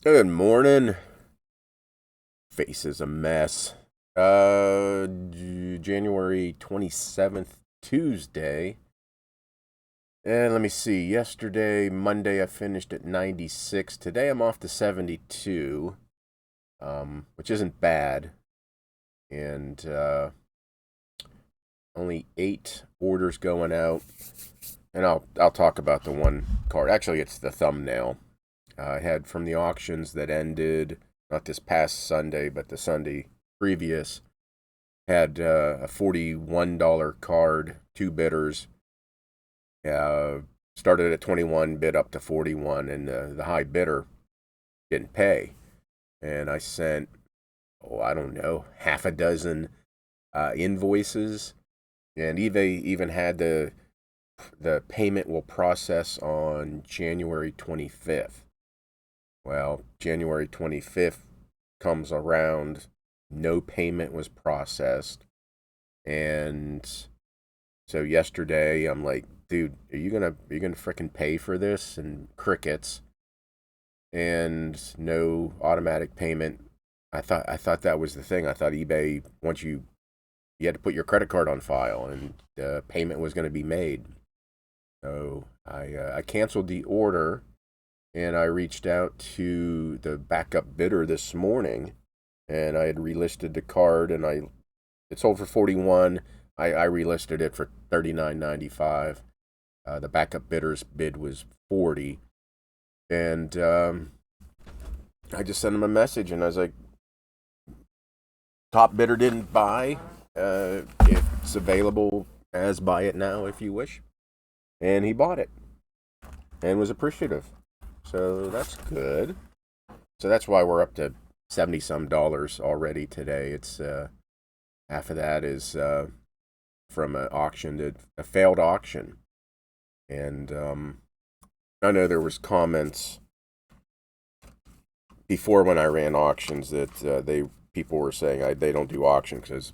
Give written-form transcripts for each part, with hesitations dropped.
Good morning. Face is a mess. January 27th, Tuesday. And let me see. Yesterday, Monday, I finished at 96. Today, I'm off to 72, which isn't bad. And only 8 orders going out. And I'll talk about the one card. Actually, it's the thumbnail. I had from the auctions that ended not this past Sunday, but the Sunday previous. Had a $41 card, 2 bidders. Started at 21, bid up to 41, and the high bidder didn't pay. And I sent, I don't know, half a dozen invoices, and eBay even had the payment will process on January 25th. Well, January 25th comes around, no payment was processed. And so yesterday I'm like, dude, are you gonna frickin' pay for this? And crickets. And no automatic payment. I thought that was the thing. I thought eBay, once you had to put your credit card on file and payment was going to be made. So I canceled the order, and I reached out to the backup bidder this morning, and I had relisted the card, and it sold for 41. I relisted it for $39.95. The backup bidder's bid was 40, and I just sent him a message, and I was like, top bidder didn't buy. If it's available, as buy it now if you wish. And he bought it and was appreciative. So that's good. So that's why we're up to 70 some dollars already today. It's half of that is from an auction, to a failed auction. And I know there was comments before when I ran auctions that people were saying they don't do auctions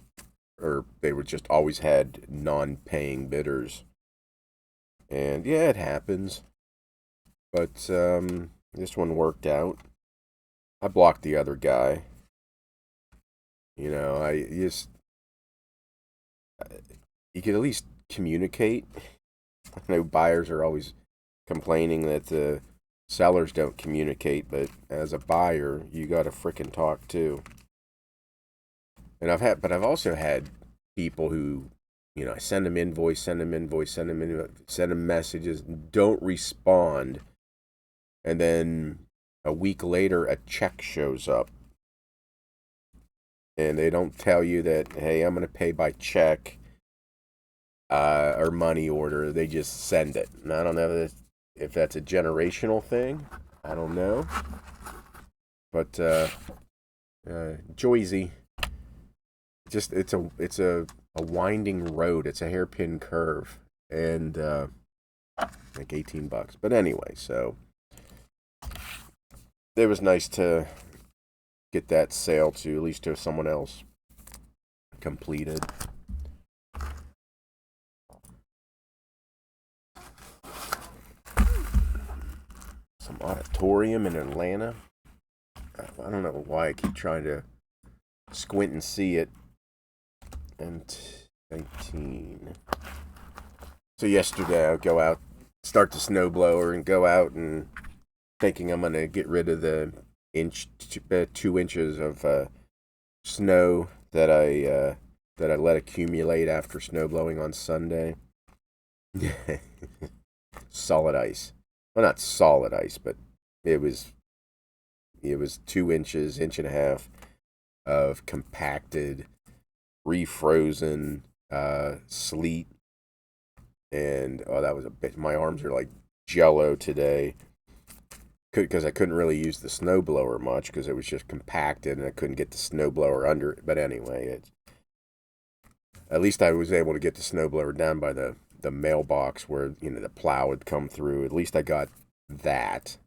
or they were just always had non-paying bidders. And yeah, it happens. But this one worked out. I blocked the other guy. You could at least communicate. I know buyers are always complaining that the sellers don't communicate, but as a buyer, you got to frickin' talk too. And I've also had people who, I send them invoice, send them messages, don't respond, and then a week later a check shows up, and they don't tell you that, hey, I'm going to pay by check or money order. They just send it. And I don't know if that's a generational thing. I don't know. But Joyzy, it's a winding road. It's a hairpin curve, and like $18. But anyway, so it was nice to get that sale to at least to someone else completed. Some auditorium in Atlanta. I don't know why I keep trying to squint and see it. And 19. So yesterday I'll go out, start the snowblower, and go out and thinking I'm gonna get rid of the 2 inches of snow that I let accumulate after snowblowing on Sunday. Solid ice. Well, not solid ice, but it was 2 inches, inch and a half of compacted, refrozen sleet. And that was a bit. My arms are like jello today, because I couldn't really use the snowblower much because it was just compacted and I couldn't get the snowblower under it. But anyway, at least I was able to get the snowblower down by the mailbox where the plow would come through. At least I got that.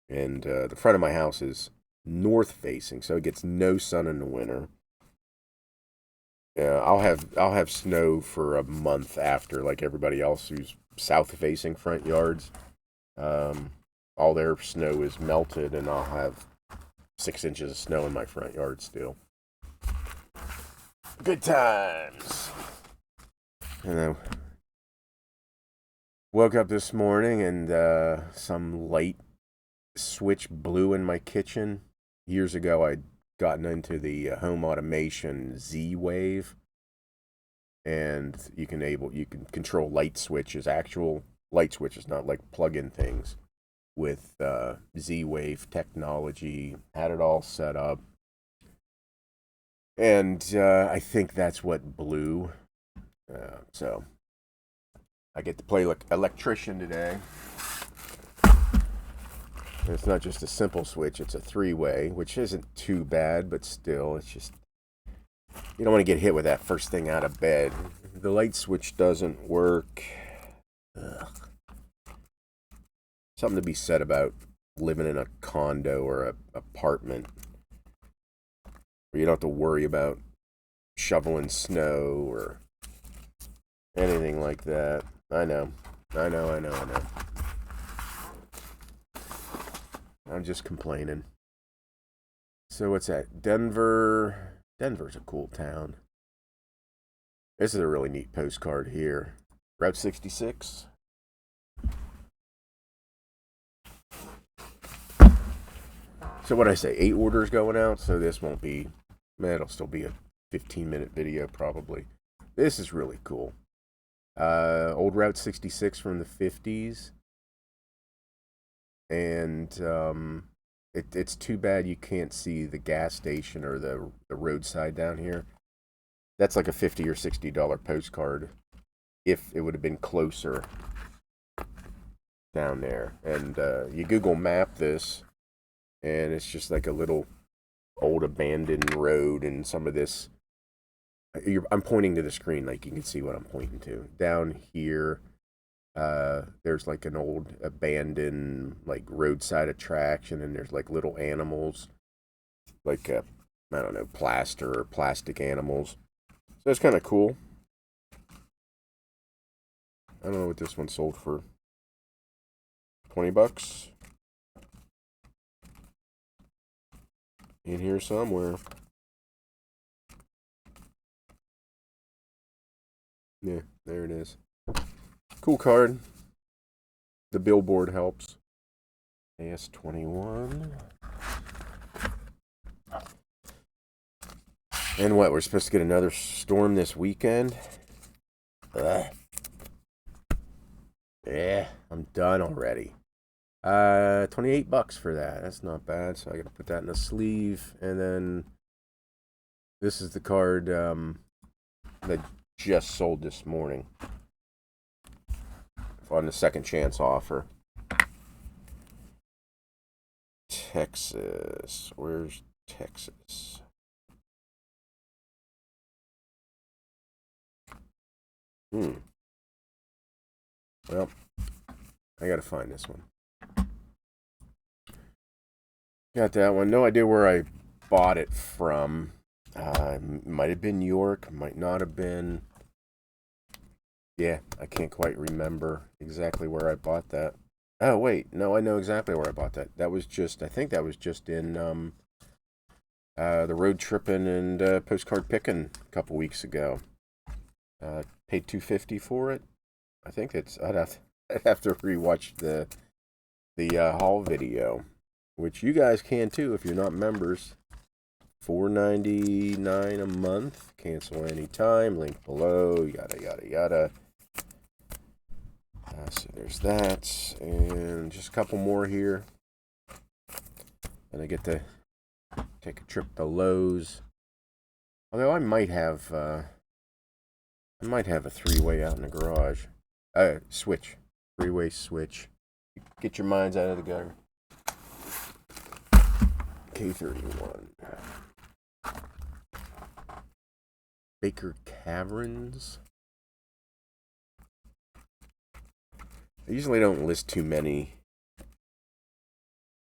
And the front of my house is north facing, so it gets no sun in the winter. Yeah, I'll have snow for a month after, like everybody else who's south facing front yards. all their snow is melted, and I'll have 6 inches of snow in my front yard still. Good times. And I woke up this morning and some light switch blew in my kitchen. Years ago, I'd gotten into the home automation Z-Wave, and you can control light switches, actual light switches, not like plug-in things, with Z-Wave technology. Had it all set up, and I think that's what blew. So I get to play like electrician today. And it's not just a simple switch, it's a 3-way, which isn't too bad, but still, it's just, you don't want to get hit with that first thing out of bed. The light switch doesn't work. Ugh. Something to be said about living in a condo or an apartment where you don't have to worry about shoveling snow or anything like that. I know. I'm just complaining. So what's that? Denver. Denver's a cool town. This is a really neat postcard here. Route 66. So what I say, 8 orders going out, so this won't be, it'll still be a 15-minute video probably. This is really cool. Old Route 66 from the 50s. And it's too bad you can't see the gas station or the roadside down here. That's like a $50 or $60 postcard if it would have been closer down there. And you Google map this, and it's just like a little old abandoned road, and some of this, I'm pointing to the screen like you can see what I'm pointing to. Down here, there's like an old abandoned like roadside attraction, and there's like little animals, like I don't know, plaster or plastic animals. So it's kind of cool. I don't know what this one sold for. $20 in here somewhere. Yeah, there it is. Cool card. The billboard helps. AS21. And what, we're supposed to get another storm this weekend? Ugh. Yeah, I'm done already. $28 for that. That's not bad. So I gotta put that in a sleeve. And then this is the card that just sold this morning on the second chance offer. Texas. Where's Texas? Well, I gotta find this one. Got that one. No idea where I bought it from. Might have been New York, might not have been. Yeah, I can't quite remember exactly where I bought that. Oh, wait. No, I know exactly where I bought that. I think that was just in the road tripping and postcard picking a couple weeks ago. Paid $250 for it. I think I'd have to rewatch the haul video, which you guys can too if you're not members. $4.99 a month. Cancel anytime. Link below. Yada yada yada. So there's that, and just a couple more here. And I get to take a trip to Lowe's. Although I might have a 3-way out in the garage. Switch. 3-way switch. Get your minds out of the gutter. K31. Baker Caverns. I usually don't list too many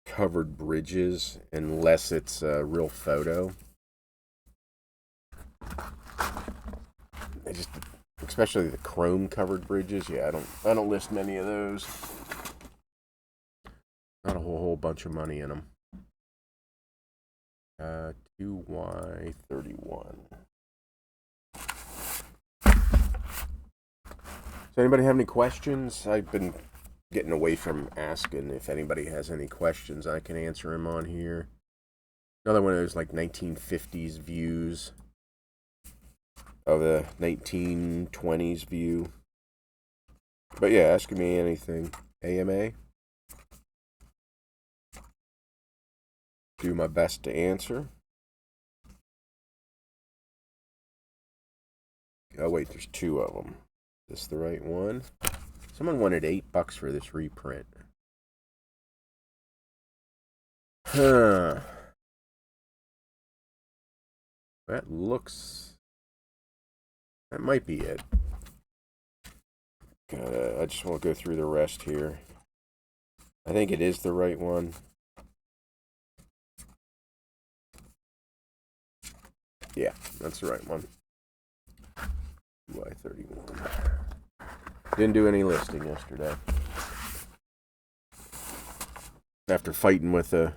covered bridges unless it's a real photo. Especially the chrome covered bridges. Yeah, I don't list many of those. Not a whole bunch of money in them. 2Y31. Does anybody have any questions? I've been getting away from asking. If anybody has any questions, I can answer them on here. Another one of those like 1950s views of the 1920s view. But yeah, ask me anything. AMA. Do my best to answer. Oh wait, there's two of them. Is this the right one? Someone wanted $8 for this reprint. Huh. That might be it. I just want to go through the rest here. I think it is the right one. Yeah, that's the right one. Y31. Didn't do any listing yesterday. After fighting with a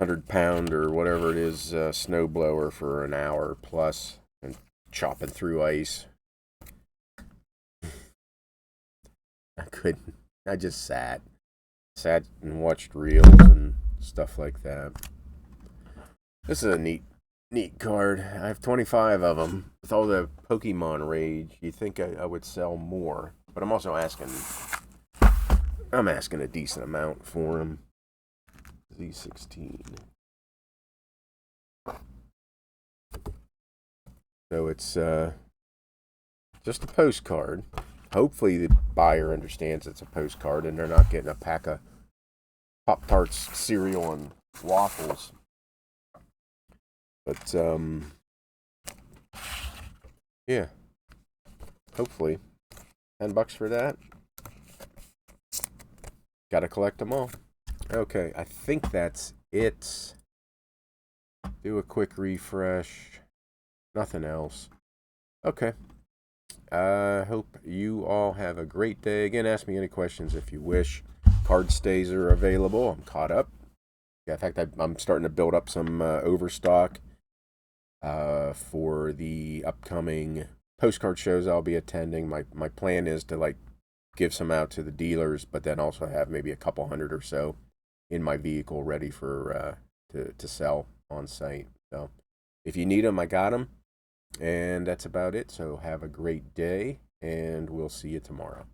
100-pound or whatever it is snowblower for an hour plus and chopping through ice, I couldn't. I just sat and watched reels and stuff like that. This is a neat card. I have 25 of them. With all the Pokemon rage, you'd think I would sell more, but I'm also asking a decent amount for them. Z16. So it's just a postcard. Hopefully the buyer understands it's a postcard and they're not getting a pack of Pop-Tarts, cereal, and waffles. But, yeah. Hopefully. $10 for that. Gotta collect them all. Okay, I think that's it. Do a quick refresh. Nothing else. Okay. I hope you all have a great day. Again, ask me any questions if you wish. Card stays are available. I'm caught up. Yeah, in fact, I'm starting to build up some overstock for the upcoming postcard shows I'll be attending. My plan is to give some out to the dealers, but then also have maybe a couple hundred or so in my vehicle ready for to sell on site. So if you need them, I got them. And that's about it. So have a great day, and we'll see you tomorrow.